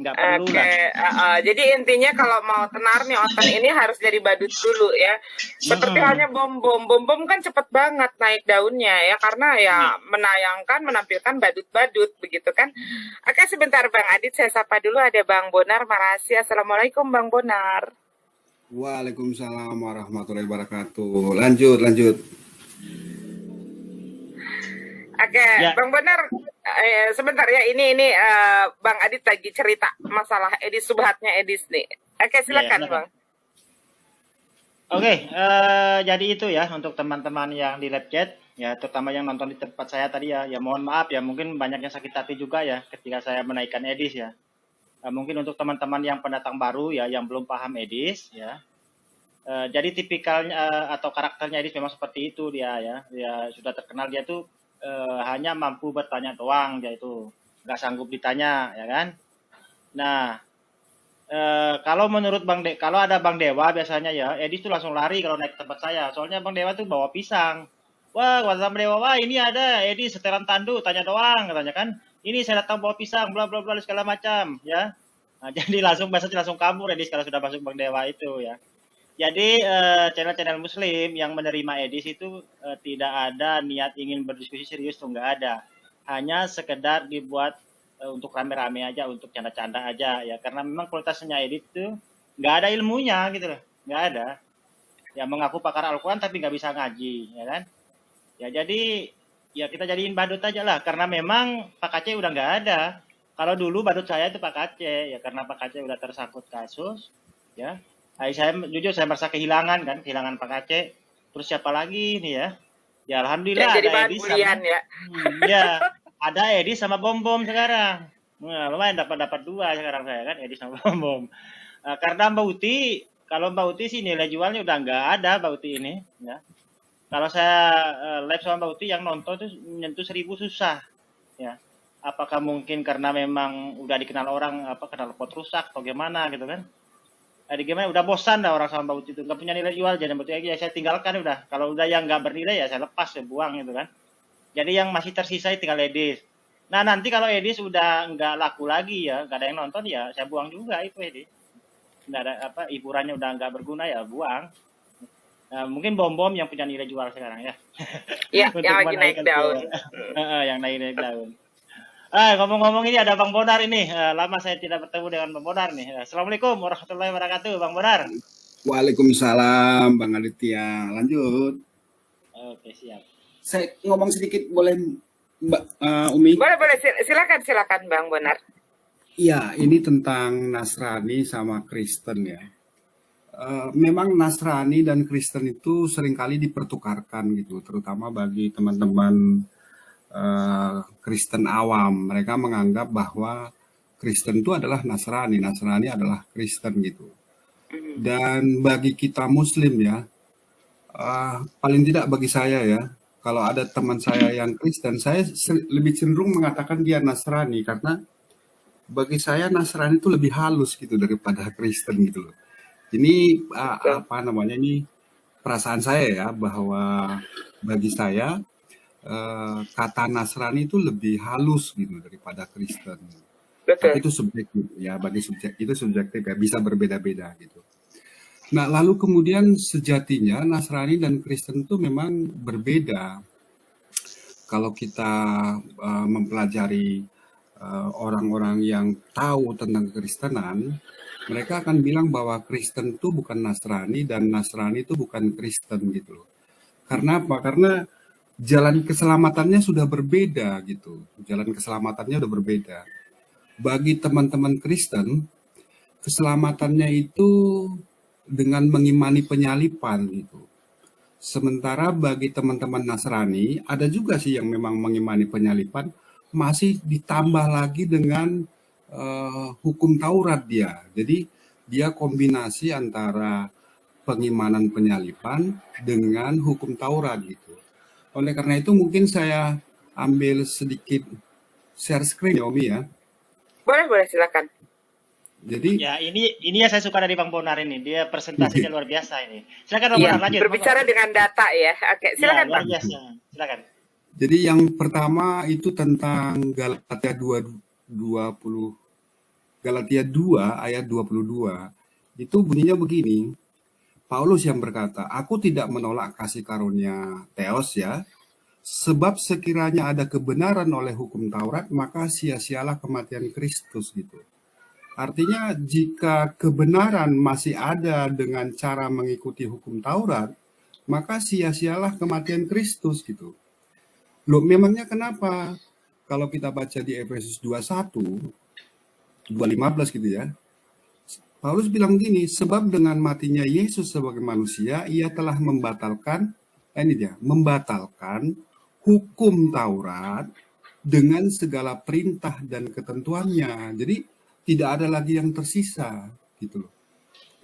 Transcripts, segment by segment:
nggak perlu Oke, lah. jadi intinya kalau mau tenar nih otak ini harus dari badut dulu ya. Seperti halnya bom-bom. Bom-bom kan cepet banget naik daunnya ya, karena ya menampilkan badut-badut begitu kan. Oke, sebentar Bang Adit, saya sapa dulu, ada Bang Bonar Marasi. Assalamualaikum Bang Bonar. Waalaikumsalam warahmatullahi wabarakatuh. Lanjut. Oke, Ya. Bang Bonar, sebentar ya, ini Bang Adit lagi cerita masalah Edis, subhatnya Edis nih. Oke, silakan silakan. Bang. Oke, jadi itu ya untuk teman-teman yang di live chat, ya terutama yang nonton di tempat saya tadi ya, mohon maaf ya, mungkin banyak yang sakit hati juga ya ketika saya menaikkan Edis ya. Mungkin untuk teman-teman yang pendatang baru ya, yang belum paham Edis ya. Jadi tipikalnya atau karakternya Edis memang seperti itu dia ya, dia sudah terkenal, dia tuh hanya mampu bertanya doang, dia itu nggak sanggup ditanya ya kan. Nah, kalau menurut kalau ada Bang Dewa biasanya ya, Edis tuh langsung lari kalau naik tempat saya. Soalnya Bang Dewa tuh bawa pisang. Wah, kata Bang Dewa, wah ini ada Edis setelan tandu, tanya doang katanya kan. Ini saya datang bawa pisang, bla bla bla segala macam ya. Nah, jadi langsung kabur Edis kalau sudah masuk Bang Dewa itu ya. Jadi channel-channel Muslim yang menerima Edis itu tidak ada niat ingin berdiskusi serius, tuh nggak ada. Hanya sekedar dibuat untuk rame-rame aja, untuk canda-canda aja ya, karena memang kualitasnya Edit tuh nggak ada ilmunya gitu loh, nggak ada. Ya mengaku pakar Al-Quran tapi nggak bisa ngaji ya kan. Ya jadi ya kita jadiin badut aja lah, karena memang Pak Aceh udah nggak ada. Kalau dulu badut saya itu Pak Aceh ya, karena Pak Aceh udah tersangkut kasus ya. Saya jujur saya merasa kehilangan Pak Aceh. Terus siapa lagi nih ya? Ya alhamdulillah jadi ada bahan Edis bulian sama ya. ya, ada Edis sama Bom-Bom sekarang. Nah, lumayan dapat 2 sekarang saya kan, Edis sama Bom-Bom. Karena Mbak Uti, kalau Mbak Uti sih nilai jualnya udah nggak ada Mbak Uti ini ya. Kalau saya live sama Mbak Uti yang nonton tuh menyentuh 1000 susah ya. Apakah mungkin karena memang udah dikenal orang, kenal pot rusak atau gimana gitu kan? Gimana udah bosan dah orang sama Mbak Uti itu, nggak punya nilai jual, jadi Mbak Uti ya saya tinggalkan udah. Kalau udah yang nggak bernilai ya saya lepas, saya buang gitu kan. Jadi yang masih tersisa tinggal Edis. Nah nanti kalau Edis udah nggak laku lagi ya, nggak ada yang nonton ya saya buang juga itu Edis. Nggak ada hiburannya udah nggak berguna ya buang. Nah, mungkin Bom-Bom yang punya nilai jual sekarang ya. Iya, yang lagi naik daun. Yang naik daun. Ngomong-ngomong ini ada Bang Bonar ini. Lama saya tidak bertemu dengan Bang Bonar nih. Assalamualaikum warahmatullahi wabarakatuh, Bang Bonar. Waalaikumsalam, Bang Aditya. Lanjut. Oke, siap. Saya ngomong sedikit boleh, Mbak Umi? Boleh, silakan Bang Bonar. Iya, ini tentang Nasrani sama Kristen ya. Memang Nasrani dan Kristen itu seringkali dipertukarkan gitu, terutama bagi teman-teman Kristen awam. Mereka menganggap bahwa Kristen itu adalah Nasrani adalah Kristen gitu. Dan bagi kita Muslim ya, paling tidak bagi saya ya, kalau ada teman saya yang Kristen, saya lebih cenderung mengatakan dia Nasrani, karena bagi saya Nasrani itu lebih halus gitu daripada Kristen gitu loh. Ini ini perasaan saya ya, bahwa bagi saya kata Nasrani itu lebih halus gitu daripada Kristen. Tapi itu subjektif ya, itu subjektif ya, bisa berbeda-beda gitu. Nah, lalu kemudian sejatinya Nasrani dan Kristen itu memang berbeda. Kalau kita mempelajari orang-orang yang tahu tentang kekristenan, mereka akan bilang bahwa Kristen itu bukan Nasrani dan Nasrani itu bukan Kristen gitu loh. Karena apa? Karena jalan keselamatannya sudah berbeda gitu. Jalan keselamatannya sudah berbeda. Bagi teman-teman Kristen, keselamatannya itu dengan mengimani penyalipan gitu. Sementara bagi teman-teman Nasrani, ada juga sih yang memang mengimani penyalipan, masih ditambah lagi dengan hukum Taurat dia. Jadi dia kombinasi antara pengimanan penyalipan dengan hukum Taurat gitu. Oleh karena itu mungkin saya ambil sedikit share screen ya Omi ya. Boleh silakan. Jadi ya ini yang saya suka dari Bang Bonar ini, dia presentasinya luar biasa ini. Silakan Bang Bonar, lanjut. Berbicara dengan data ya. Oke, silakan Bang. Silakan. Jadi yang pertama itu tentang Galatia 2:20 Galatia 2 ayat 22. Itu bunyinya begini. Paulus yang berkata, aku tidak menolak kasih karunia Theos ya, sebab sekiranya ada kebenaran oleh hukum Taurat, maka sia-sialah kematian Kristus gitu. Artinya jika kebenaran masih ada dengan cara mengikuti hukum Taurat, maka sia-sialah kematian Kristus gitu. Loh, memangnya kenapa? Kalau kita baca di Efesus 21, 2:15 gitu ya. Paulus bilang gini, sebab dengan matinya Yesus sebagai manusia, ia telah membatalkan hukum Taurat dengan segala perintah dan ketentuannya. Jadi tidak ada lagi yang tersisa gitu loh.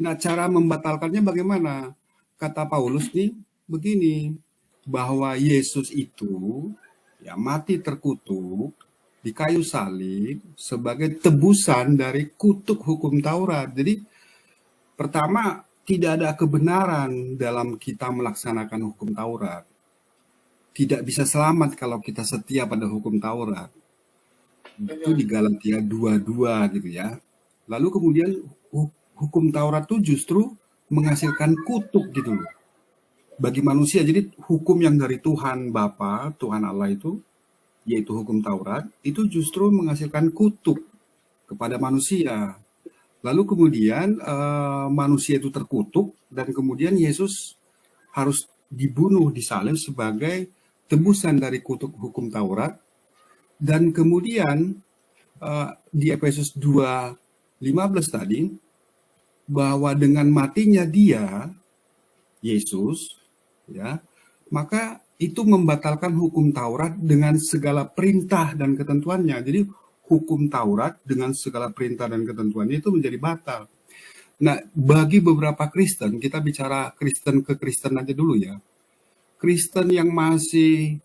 Nah, cara membatalkannya bagaimana? Kata Paulus nih begini, bahwa Yesus itu ya mati terkutuk di kayu salib sebagai tebusan dari kutuk hukum Taurat. Jadi pertama, tidak ada kebenaran dalam kita melaksanakan hukum Taurat. Tidak bisa selamat kalau kita setia pada hukum Taurat. Itu di Galatia 2:2 gitu ya. Lalu kemudian hukum Taurat itu justru menghasilkan kutuk gitu loh. Bagi manusia, jadi hukum yang dari Tuhan Bapa, Tuhan Allah itu, yaitu hukum Taurat, itu justru menghasilkan kutuk kepada manusia. Lalu kemudian manusia itu terkutuk dan kemudian Yesus harus dibunuh, disalib sebagai tebusan dari kutuk hukum Taurat. Dan kemudian di Efesus 2:15 tadi, bahwa dengan matinya dia, Yesus, ya, maka itu membatalkan hukum Taurat dengan segala perintah dan ketentuannya. Jadi hukum Taurat dengan segala perintah dan ketentuannya itu menjadi batal. Nah, bagi beberapa Kristen, kita bicara Kristen ke Kristen aja dulu ya. Kristen yang masih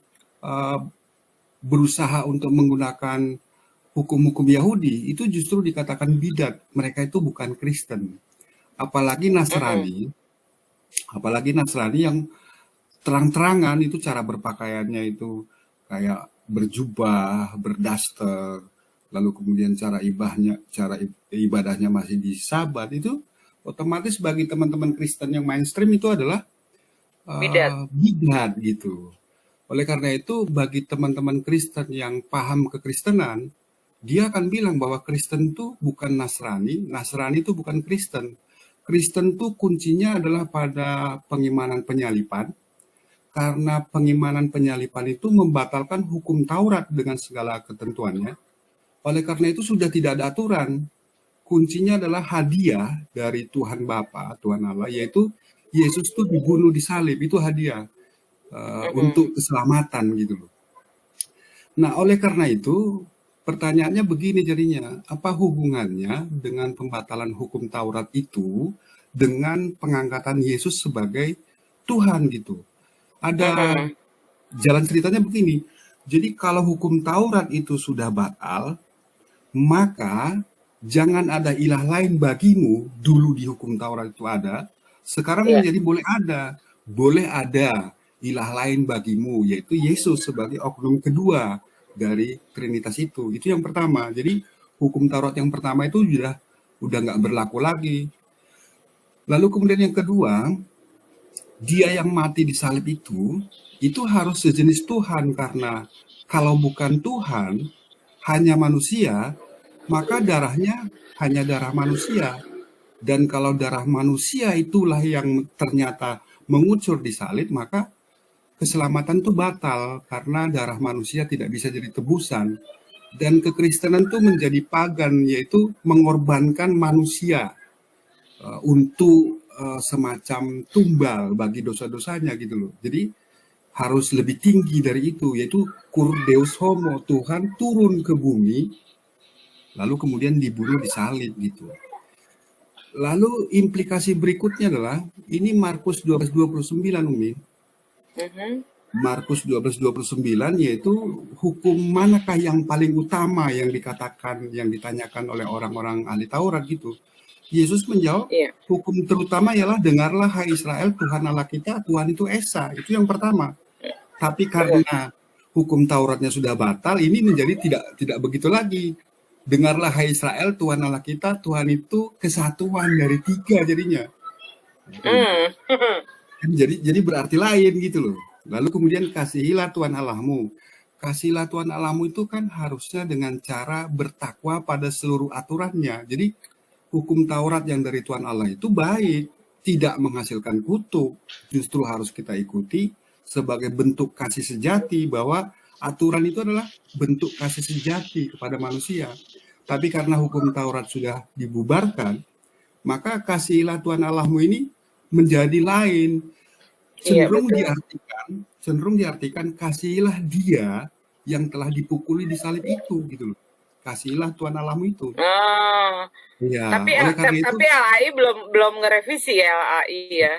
berusaha untuk menggunakan hukum-hukum Yahudi, itu justru dikatakan bidat. Mereka itu bukan Kristen. Apalagi Nasrani yang terang-terangan itu cara berpakaiannya itu kayak berjubah, berdaster, lalu kemudian cara ibadahnya masih di Sabat, itu otomatis bagi teman-teman Kristen yang mainstream itu adalah bidat gitu. Oleh karena itu bagi teman-teman Kristen yang paham kekristenan, dia akan bilang bahwa Kristen itu bukan Nasrani, Nasrani itu bukan Kristen. Kristen itu kuncinya adalah pada pengimanan penyalipan, karena pengimanan penyalipan itu membatalkan hukum Taurat dengan segala ketentuannya. Oleh karena itu sudah tidak ada aturan. Kuncinya adalah hadiah dari Tuhan Bapa, Tuhan Allah, yaitu Yesus itu dibunuh di salib, itu hadiah untuk keselamatan gitu loh. Nah, oleh karena itu pertanyaannya begini jadinya, apa hubungannya dengan pembatalan hukum Taurat itu dengan pengangkatan Yesus sebagai Tuhan gitu? Ada jalan ceritanya begini. Jadi kalau hukum Taurat itu sudah batal, maka jangan ada ilah lain bagimu. Dulu di hukum Taurat itu ada, sekarang menjadi boleh ada ilah lain bagimu, yaitu Yesus sebagai oknum kedua dari Trinitas itu. Itu yang pertama. Jadi hukum Taurat yang pertama itu udah nggak berlaku lagi. Lalu kemudian yang kedua, dia yang mati di salib itu harus sejenis Tuhan, karena kalau bukan Tuhan, hanya manusia, maka darahnya hanya darah manusia. Dan kalau darah manusia itulah yang ternyata mengucur di salib, maka keselamatan itu batal, karena darah manusia tidak bisa jadi tebusan. Dan kekristenan itu menjadi pagan, yaitu mengorbankan manusia untuk semacam tumbal bagi dosa-dosanya gitu loh. Jadi harus lebih tinggi dari itu, yaitu Cur Deus Homo, Tuhan turun ke bumi lalu kemudian dibunuh di salib gitu. Lalu implikasi berikutnya adalah ini Markus 12:29 Umi. Markus 12:29 yaitu hukum manakah yang paling utama yang ditanyakan oleh orang-orang ahli Taurat gitu. Yesus menjawab, hukum terutama ialah dengarlah hai Israel, Tuhan Allah kita, Tuhan itu Esa. Itu yang pertama. Tapi karena hukum Tauratnya sudah batal, ini menjadi tidak begitu lagi. dengarlah hai Israel, Tuhan Allah kita, Tuhan itu kesatuan dari 3 jadinya. Kan gitu. Jadi berarti lain gitu loh. Lalu kemudian kasihilah Tuhan Allahmu. Kasihilah Tuhan Allahmu itu kan harusnya dengan cara bertakwa pada seluruh aturannya. Jadi hukum Taurat yang dari Tuhan Allah itu baik, tidak menghasilkan kutuk, justru harus kita ikuti sebagai bentuk kasih sejati, bahwa aturan itu adalah bentuk kasih sejati kepada manusia. Tapi karena hukum Taurat sudah dibubarkan, maka kasihilah Tuhan Allahmu ini menjadi lain. Iya, Cenderung diartikan kasihilah dia yang telah dipukuli di salib itu gitu loh. Kasihilah Tuhan Allahmu itu. Oh, Ya, tapi oleh karena itu tapi LAI belum ngerevisi ya LAI ya.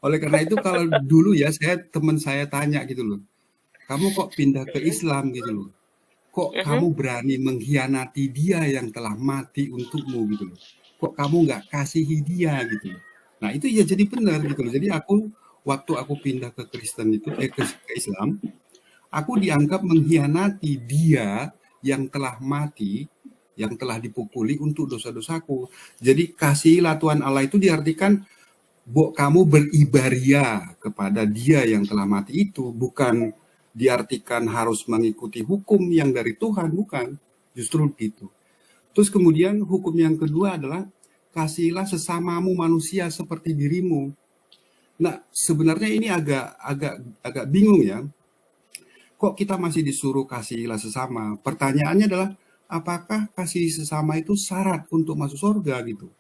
oleh karena itu kalau dulu ya teman saya tanya gitu loh. Kamu kok pindah ke Islam gitu loh. Kok kamu berani mengkhianati dia yang telah mati untukmu gitu loh. Kok kamu nggak kasihi dia gitu loh. Nah itu ya jadi benar gitu loh. Jadi waktu aku pindah ke Kristen itu ke Islam, aku dianggap mengkhianati dia yang telah mati, yang telah dipukuli untuk dosa-dosaku. Jadi kasihilah Tuhan Allah itu diartikan kamu beribadah kepada dia yang telah mati itu, bukan diartikan harus mengikuti hukum yang dari Tuhan, bukan. Justru gitu. Terus kemudian hukum yang kedua adalah kasihilah sesamamu manusia seperti dirimu. Nah, sebenarnya ini agak bingung ya. Kok kita masih disuruh kasihilah sesama? Pertanyaannya adalah, apakah kasih sesama itu syarat untuk masuk surga gitu?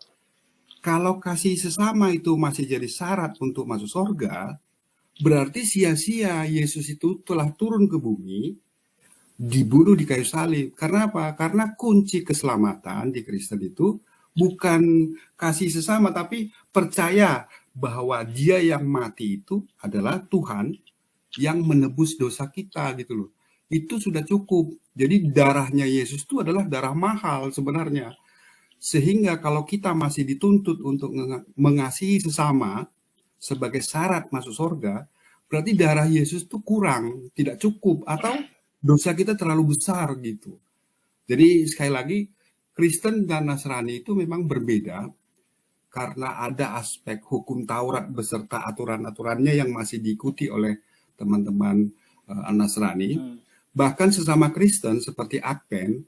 Kalau kasih sesama itu masih jadi syarat untuk masuk surga, berarti sia-sia Yesus itu telah turun ke bumi, dibunuh di kayu salib. Karena apa? Karena kunci keselamatan di Kristen itu bukan kasih sesama, tapi percaya bahwa dia yang mati itu adalah Tuhan yang menebus dosa kita gitu loh. Itu sudah cukup. Jadi darahnya Yesus itu adalah darah mahal sebenarnya. Sehingga kalau kita masih dituntut untuk mengasihi sesama sebagai syarat masuk surga, berarti darah Yesus itu kurang, tidak cukup, atau dosa kita terlalu besar gitu. Jadi sekali lagi, Kristen dan Nasrani itu memang berbeda karena ada aspek hukum Taurat beserta aturan-aturannya yang masih diikuti oleh teman-teman Nasrani. Bahkan sesama Kristen seperti Advent,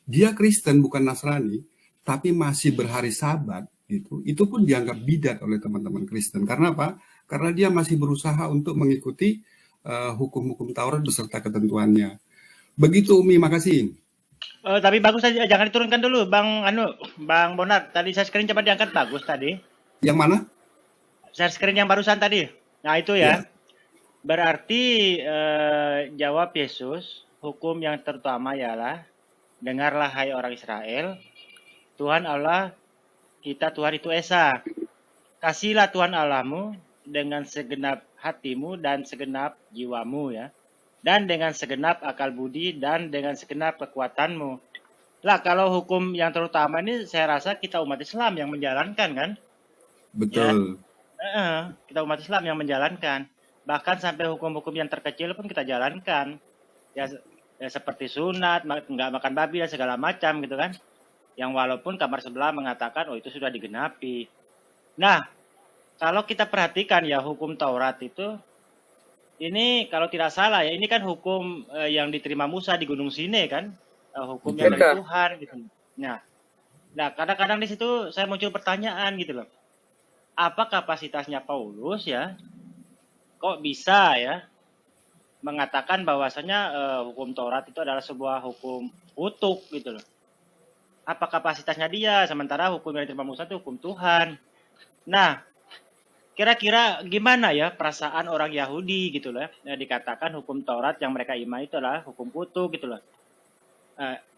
dia Kristen bukan Nasrani, tapi masih berhari Sabat gitu. Itu pun dianggap bidat oleh teman-teman Kristen. Karena apa? Karena dia masih berusaha untuk mengikuti hukum-hukum Taurat beserta ketentuannya. Begitu Umi, makasih. Tapi bagus saja, jangan diturunkan dulu, Bang Bonar. Tadi share screen coba diangkat, bagus tadi. Yang mana? Share screen yang barusan tadi. Nah itu ya. Berarti jawab Yesus, hukum yang terutama ialah, dengarlah hai orang Israel, Tuhan Allah kita Tuhan itu Esa. Kasihlah Tuhan Allahmu dengan segenap hatimu dan segenap jiwamu ya. Dan dengan segenap akal budi dan dengan segenap kekuatanmu. Lah kalau hukum yang terutama ini saya rasa kita umat Islam yang menjalankan kan? Betul. Ya? Kita umat Islam yang menjalankan. Bahkan sampai hukum-hukum yang terkecil pun kita jalankan. Ya seperti sunat, nggak makan babi dan segala macam gitu kan. Yang walaupun kamar sebelah mengatakan oh itu sudah digenapi. Nah, kalau kita perhatikan ya hukum Taurat itu, ini kalau tidak salah ya, ini kan hukum yang diterima Musa di Gunung Sinai kan, hukum yang dari Tuhan gitu. Nah, kadang-kadang di situ saya muncul pertanyaan gitu loh. Apa kapasitasnya Paulus ya? Kok bisa ya mengatakan bahwasanya hukum Taurat itu adalah sebuah hukum kutuk gitu loh. Apa kapasitasnya dia, sementara hukum yang diterima Musa itu hukum Tuhan. Nah, kira-kira gimana ya perasaan orang Yahudi gitu loh ya, dikatakan hukum Taurat yang mereka imani itu adalah hukum kutuk gitu loh.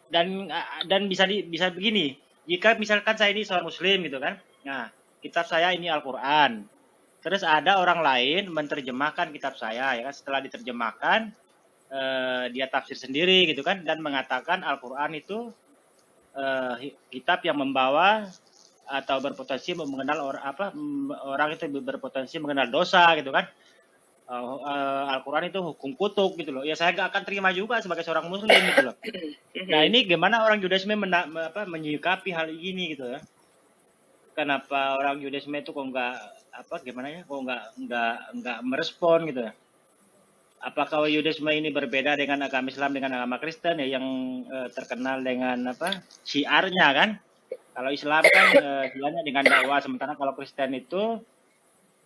Dan bisa begini, jika misalkan saya ini seorang muslim gitu kan, nah kitab saya ini Al-Quran, terus ada orang lain menerjemahkan kitab saya ya kan, setelah diterjemahkan dia tafsir sendiri gitu kan, dan mengatakan Al-Quran itu kitab yang membawa atau berpotensi mengenal orang itu berpotensi mengenal dosa gitu kan. Al-Quran itu hukum kutuk gitu loh. Ya saya nggak akan terima juga sebagai seorang muslim gitu loh. Nah ini gimana orang Judaisme menyikapi hal ini gitu ya? Kenapa orang Judaisme itu kok nggak gimana ya? Kok nggak merespon gitu ya? Apakah Judaisme ini berbeda dengan agama Islam dengan agama Kristen ya yang terkenal dengan syiarnya kan? Kalau Islam kan syiarnya dengan dakwah, sementara kalau Kristen itu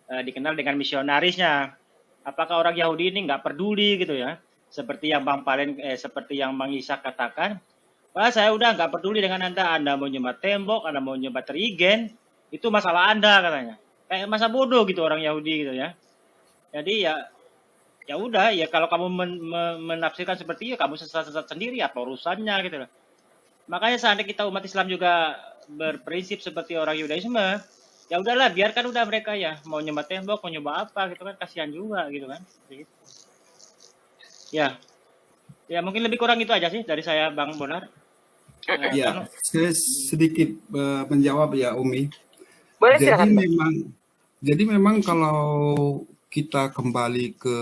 dikenal dengan misionarisnya. Apakah orang Yahudi ini nggak peduli gitu ya? Seperti yang seperti yang Bang Ishak katakan, wah saya udah nggak peduli dengan Anda mau nyembah tembok, Anda mau nyembah terigen, itu masalah Anda katanya. Kayak masa bodoh gitu orang Yahudi gitu ya. Jadi ya udah ya kalau kamu menafsirkan seperti itu, kamu sesat-sesat sendiri apa urusannya gitu loh. Makanya seandainya kita umat Islam juga berprinsip seperti orang Yudaisme, ya udahlah biarkan udah mereka ya mau nyembah tembok mau nyoba apa gitu kan, kasihan juga gitu kan. Ya mungkin lebih kurang itu aja sih dari saya Bang Bonar. Ya, saya sedikit menjawab ya Umi. Boleh silakan. Jadi memang kalau kita kembali ke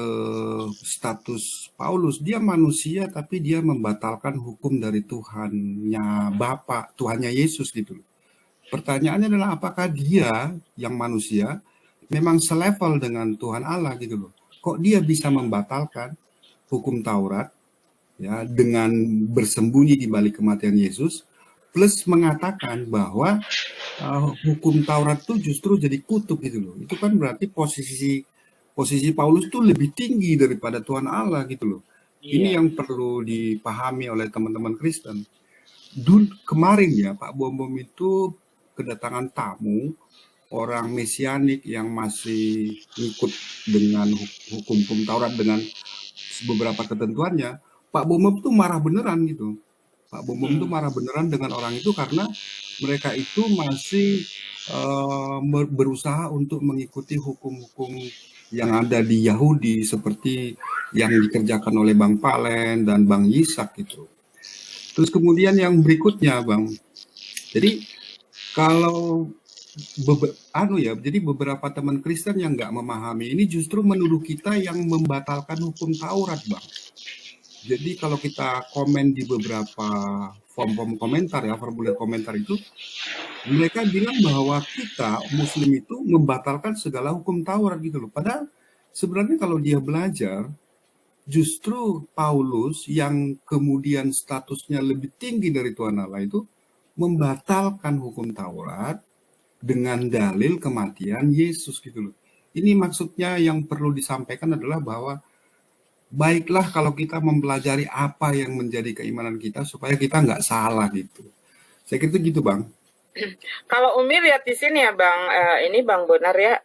status Paulus, dia manusia tapi dia membatalkan hukum dari Tuhannya Bapa, Tuhannya Yesus gitu. Pertanyaannya adalah apakah dia yang manusia memang selevel dengan Tuhan Allah gitu loh. Kok dia bisa membatalkan hukum Taurat ya dengan bersembunyi di balik kematian Yesus plus mengatakan bahwa hukum Taurat itu justru jadi kutuk gitu loh. Itu kan berarti posisi Paulus itu lebih tinggi daripada Tuhan Allah gitu loh. Ini yang perlu dipahami oleh teman-teman Kristen. Kemarin ya Pak Bom itu kedatangan tamu orang mesianik yang masih ikut dengan hukum Taurat dengan beberapa ketentuannya. Pak Bom itu marah beneran gitu. Pak Bom itu marah beneran dengan orang itu karena mereka itu masih berusaha untuk mengikuti hukum-hukum yang ada di Yahudi seperti yang dikerjakan oleh Bang Palen dan Bang Yisak gitu. Terus kemudian yang berikutnya Bang, jadi kalau jadi beberapa teman Kristen yang nggak memahami ini justru menuduh kita yang membatalkan hukum Taurat Bang. Jadi kalau kita komen di beberapa form komentar ya, formulir komentar itu, mereka bilang bahwa kita Muslim itu membatalkan segala hukum Taurat gitu loh. Padahal sebenarnya kalau dia belajar, justru Paulus yang kemudian statusnya lebih tinggi dari Tuhan Allah itu membatalkan hukum Taurat dengan dalil kematian Yesus gitu loh. Ini maksudnya yang perlu disampaikan adalah bahwa baiklah kalau kita mempelajari apa yang menjadi keimanan kita supaya kita nggak salah gitu. Saya kira gitu Bang. Kalau Umi lihat di sini ya Bang, ini Bang Bonar ya,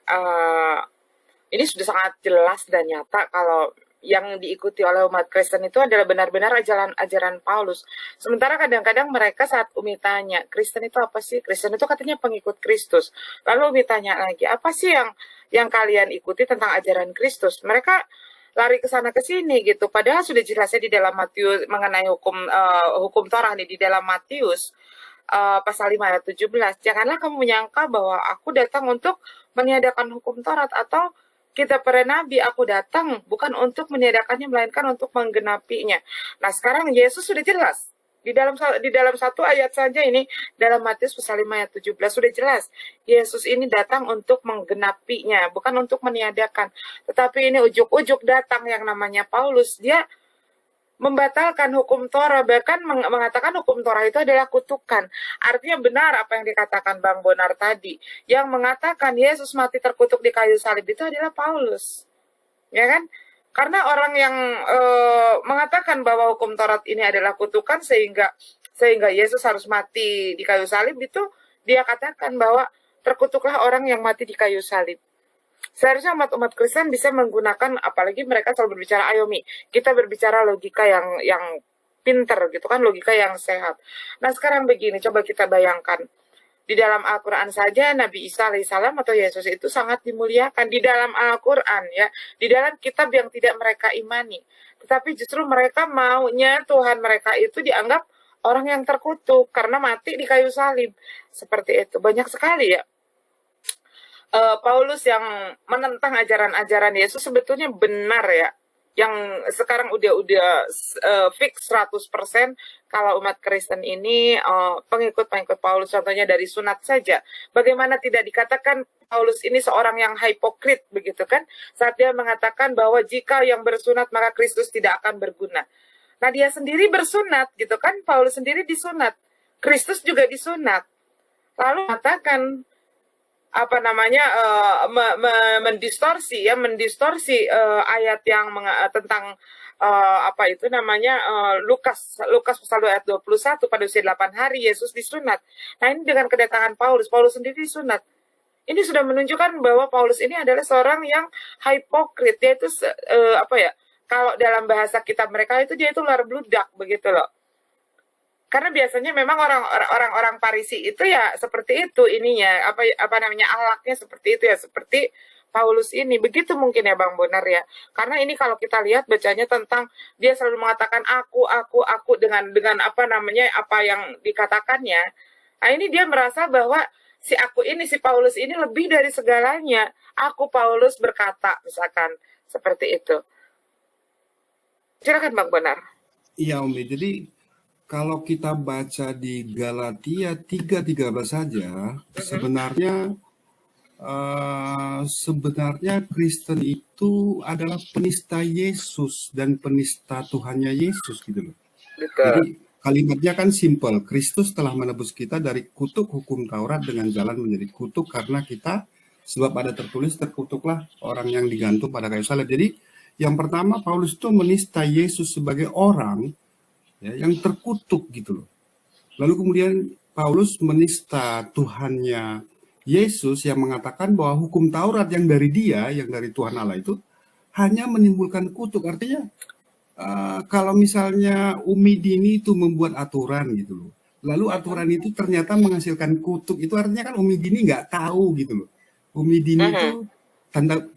ini sudah sangat jelas dan nyata kalau yang diikuti oleh umat Kristen itu adalah benar-benar ajaran Paulus. Sementara kadang-kadang mereka saat Umi tanya, Kristen itu apa sih? Kristen itu katanya pengikut Kristus. Lalu Umi tanya lagi, apa sih yang kalian ikuti tentang ajaran Kristus? Mereka lari ke sana ke sini gitu. Padahal sudah jelasnya di dalam Matius mengenai hukum Torah nih di dalam Matius pasal 5 ayat 17. Janganlah kamu menyangka bahwa aku datang untuk meniadakan hukum Taurat atau kita para nabi, aku datang bukan untuk meniadakannya melainkan untuk menggenapinya. Nah, sekarang Yesus sudah jelas di dalam satu ayat saja ini dalam Matius pasal 5 ayat 17 sudah jelas Yesus ini datang untuk menggenapinya, bukan untuk meniadakan. Tetapi ini ujuk-ujuk datang yang namanya Paulus, dia membatalkan hukum Torah, bahkan mengatakan hukum Torah itu adalah kutukan. Artinya benar apa yang dikatakan Bang Bonar tadi, yang mengatakan Yesus mati terkutuk di kayu salib itu adalah Paulus, ya kan? Karena orang yang mengatakan bahwa hukum Taurat ini adalah kutukan sehingga Yesus harus mati di kayu salib, itu dia katakan bahwa terkutuklah orang yang mati di kayu salib. Seharusnya umat Kristen bisa menggunakan, apalagi mereka selalu berbicara ayomi, kita berbicara logika yang pinter gitu kan, logika yang sehat. Nah sekarang begini, coba kita bayangkan di dalam Al-Quran saja Nabi Isa alaihissalam atau Yesus itu sangat dimuliakan di dalam Al-Quran ya, di dalam kitab yang tidak mereka imani, tetapi justru mereka maunya Tuhan mereka itu dianggap orang yang terkutuk karena mati di kayu salib. Seperti itu banyak sekali ya. Paulus yang menentang ajaran-ajaran Yesus sebetulnya benar ya. Yang sekarang udah fix 100% kalau umat Kristen ini pengikut-pengikut Paulus, contohnya dari sunat saja. Bagaimana tidak dikatakan Paulus ini seorang yang hipokrit begitu kan? Saat dia mengatakan bahwa jika yang bersunat maka Kristus tidak akan berguna. Nah dia sendiri bersunat gitu kan? Paulus sendiri disunat. Kristus juga disunat. Lalu mengatakan apa namanya mendistorsi ayat yang tentang apa itu namanya Lukas pasal 2 ayat 21 pada usia 8 hari Yesus disunat. Nah ini dengan kedatangan Paulus sendiri disunat. Ini sudah menunjukkan bahwa Paulus ini adalah seorang yang hipokrit. Dia itu apa ya? Kalau dalam bahasa kita mereka itu dia itu ular bludak begitu loh. Karena biasanya memang orang-orang Parisi itu ya seperti itu ininya, apa namanya akhlaknya seperti itu ya, seperti Paulus ini. Begitu mungkin ya Bang Bonar ya. Karena ini kalau kita lihat bacanya tentang dia selalu mengatakan aku dengan apa namanya apa yang dikatakannya. Nah, ini dia merasa bahwa si Paulus ini lebih dari segalanya. Aku Paulus berkata misalkan seperti itu. Silakan Bang Bonar. Iya Umi, jadi kalau kita baca di Galatia 3:13 saja, sebenarnya Kristen itu adalah penista Yesus dan penista Tuhannya Yesus gitu loh. Betul. Jadi kalimatnya kan simpel, Kristus telah menebus kita dari kutuk hukum Taurat dengan jalan menjadi kutuk karena kita, sebab ada tertulis terkutuklah orang yang digantung pada kayu salib. Jadi yang pertama Paulus itu menista Yesus sebagai orang ya, yang terkutuk gitu loh. Lalu kemudian Paulus menista Tuhannya Yesus yang mengatakan bahwa hukum Taurat yang dari dia, yang dari Tuhan Allah itu hanya menimbulkan kutuk. Artinya kalau misalnya Umi Dini itu membuat aturan gitu loh, lalu aturan itu ternyata menghasilkan kutuk, itu artinya kan Umi Dini nggak tahu gitu loh. Umi Dini itu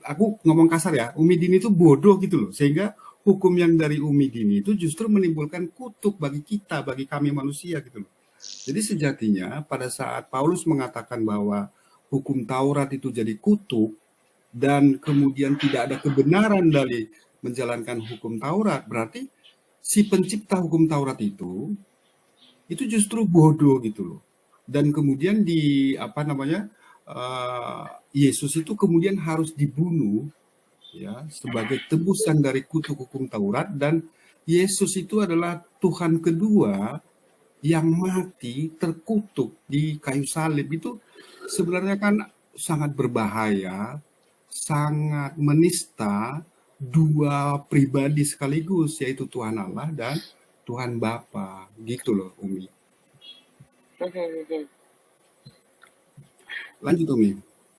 aku ngomong kasar ya, Umi Dini itu bodoh gitu loh, sehingga hukum yang dari Umi Dini itu justru menimbulkan kutuk bagi kita, bagi kami manusia gitu loh. Jadi sejatinya pada saat Paulus mengatakan bahwa hukum Taurat itu jadi kutuk dan kemudian tidak ada kebenaran dari menjalankan hukum Taurat, berarti si pencipta hukum Taurat itu justru bodoh gitu loh. Dan kemudian Yesus itu kemudian harus dibunuh ya sebagai tebusan dari kutuk hukum Taurat, dan Yesus itu adalah Tuhan kedua yang mati terkutuk di kayu salib. Itu sebenarnya kan sangat berbahaya, sangat menista dua pribadi sekaligus, yaitu Tuhan Allah dan Tuhan Bapa gitu loh Umi. Lanjut Umi.